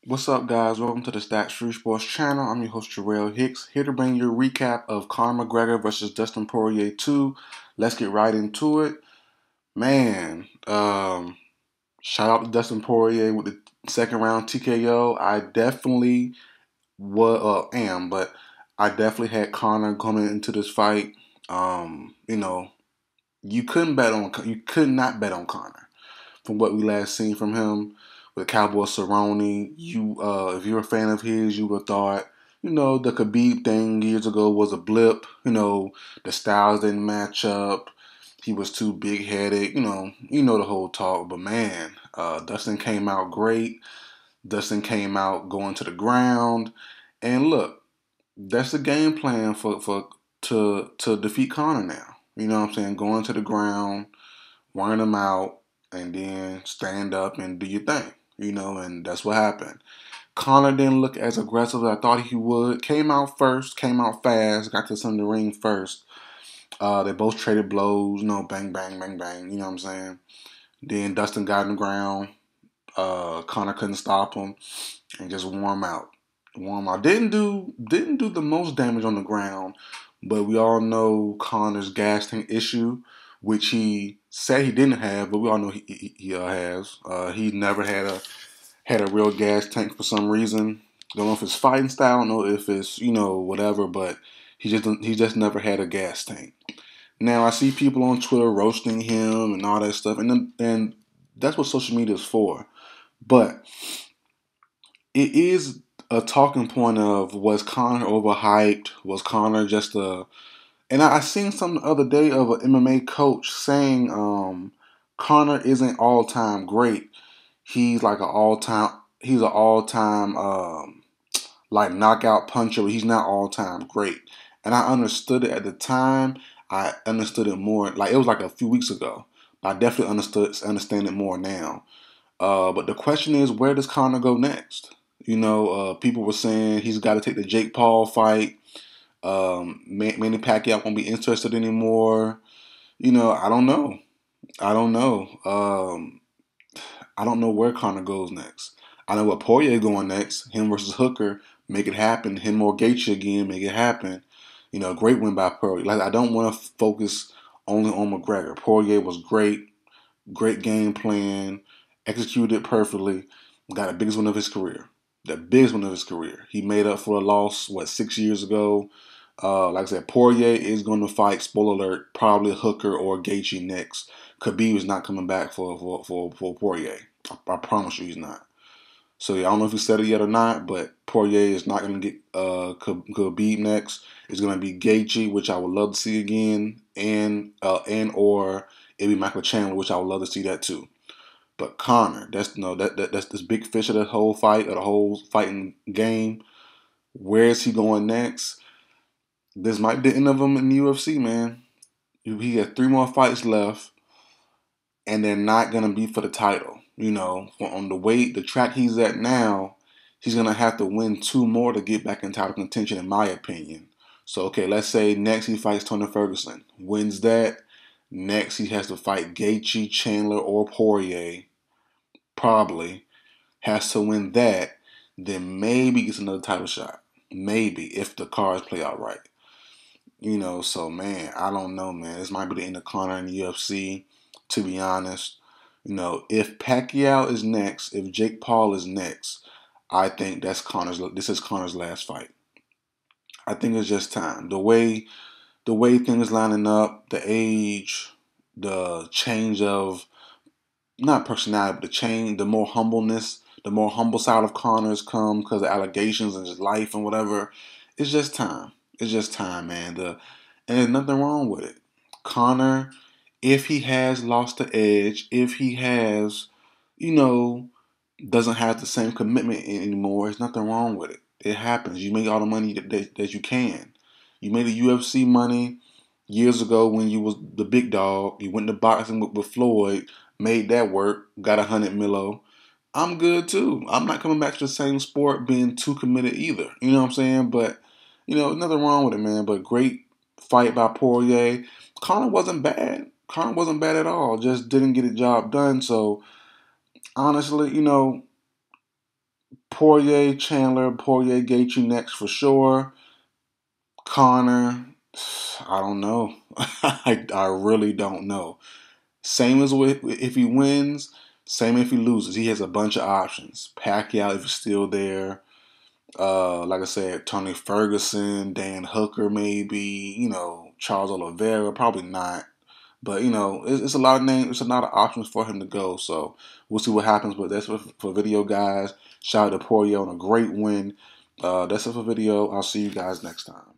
What's up, guys? Welcome to the Stats Free Sports channel. I'm your host, Jarrell Hicks, here to bring you a recap of Conor McGregor versus Dustin Poirier 2. Let's get right into it. Man, shout out to Dustin Poirier with the second round TKO. I definitely am, but I definitely had Conor coming into this fight. You know, you could not bet on Conor from what we last seen from him with Cowboy Cerrone. If you're a fan of his, you would have thought, the Khabib thing years ago was a blip. The styles didn't match up. He was too big headed. The whole talk. But man, Dustin came out great. Dustin came out going to the ground, and look, that's the game plan to defeat Conor now. You know what I'm saying? Going to the ground, wearing him out, and then stand up and do your thing. And that's what happened. Conor didn't look as aggressive as I thought he would. Came out first, came out fast, got to some of the ring first. They both traded blows, bang, bang, bang, bang. You know what I'm saying? Then Dustin got on the ground. Conor couldn't stop him and just warm out. Warm out. Didn't do the most damage on the ground, but we all know Conor's gas tank issue, which he said he didn't have, but we all know he has. He never had a real gas tank for some reason. Don't know if it's fighting style, don't know if it's whatever, but he just never had a gas tank. Now I see people on Twitter roasting him and all that stuff, and that's what social media is for. But it is a talking point of, was Conor overhyped? Was Conor just a? And I seen something the other day of an MMA coach saying Conor isn't all time great. He's like an all time. He's an all time like knockout puncher. But he's not all time great. And I understood it at the time. I understood it more. Like it was like a few weeks ago. But I definitely understand it more now. But the question is, where does Conor go next? People were saying he's got to take the Jake Paul fight. Manny Pacquiao won't be interested anymore. I don't know. I don't know. I don't know where Conor goes next. I know what Poirier going next. Him versus Hooker, make it happen. Him or Gaethje again, make it happen. Great win by Poirier. Like I don't want to focus only on McGregor. Poirier was great. Great game plan, executed perfectly, got the biggest win of his career. The biggest win of his career. He made up for a loss, 6 years ago. Like I said, Poirier is going to fight, spoiler alert, probably Hooker or Gaethje next. Khabib is not coming back for Poirier. I promise you he's not. So yeah, I don't know if he said it yet or not, but Poirier is not going to get Khabib next. It's going to be Gaethje, which I would love to see again, and or it'd be Michael Chandler, which I would love to see that too. But Conor, that's this big fish of the whole fight, of the whole fighting game. Where is he going next? This might be the end of him in the UFC, man. He has 3 more fights left, and they're not gonna be for the title. On the track he's at now, he's gonna have to win 2 more to get back in title contention, in my opinion. So okay, let's say next he fights Tony Ferguson, wins that. Next he has to fight Gaethje, Chandler, or Poirier. Probably has to win that. Then maybe gets another title shot. Maybe if the cards play out right. So man, I don't know, man. This might be the end of Conor in the UFC, to be honest. If Pacquiao is next, if Jake Paul is next, I think this is Conor's last fight. I think it's just time. The way things lining up, the age, the change of not personality, but the more humbleness, the more humble side of Conor's come because of allegations and his life and whatever. It's just time. It's just time, man. And there's nothing wrong with it. Conor, if he has lost the edge, if he has, you know, doesn't have the same commitment anymore, there's nothing wrong with it. It happens. You make all the money that you can. You made the UFC money years ago when you was the big dog. You went to boxing with Floyd, made that work, got 100 milo. I'm good too. I'm not coming back to the same sport being too committed either. You know what I'm saying? But nothing wrong with it, man. But great fight by Poirier. Conor wasn't bad. Conor wasn't bad at all. Just didn't get the job done. So honestly, Poirier, Chandler, Poirier, Gaethje next for sure. Conor, I don't know. I really don't know. Same as if he wins, same if he loses. He has a bunch of options. Pacquiao if he's still there. Like I said, Tony Ferguson, Dan Hooker, maybe. Charles Oliveira, probably not. But it's a lot of names. It's a lot of options for him to go. So we'll see what happens. But that's it for video, guys. Shout out to Poirier on a great win. That's it for video. I'll see you guys next time.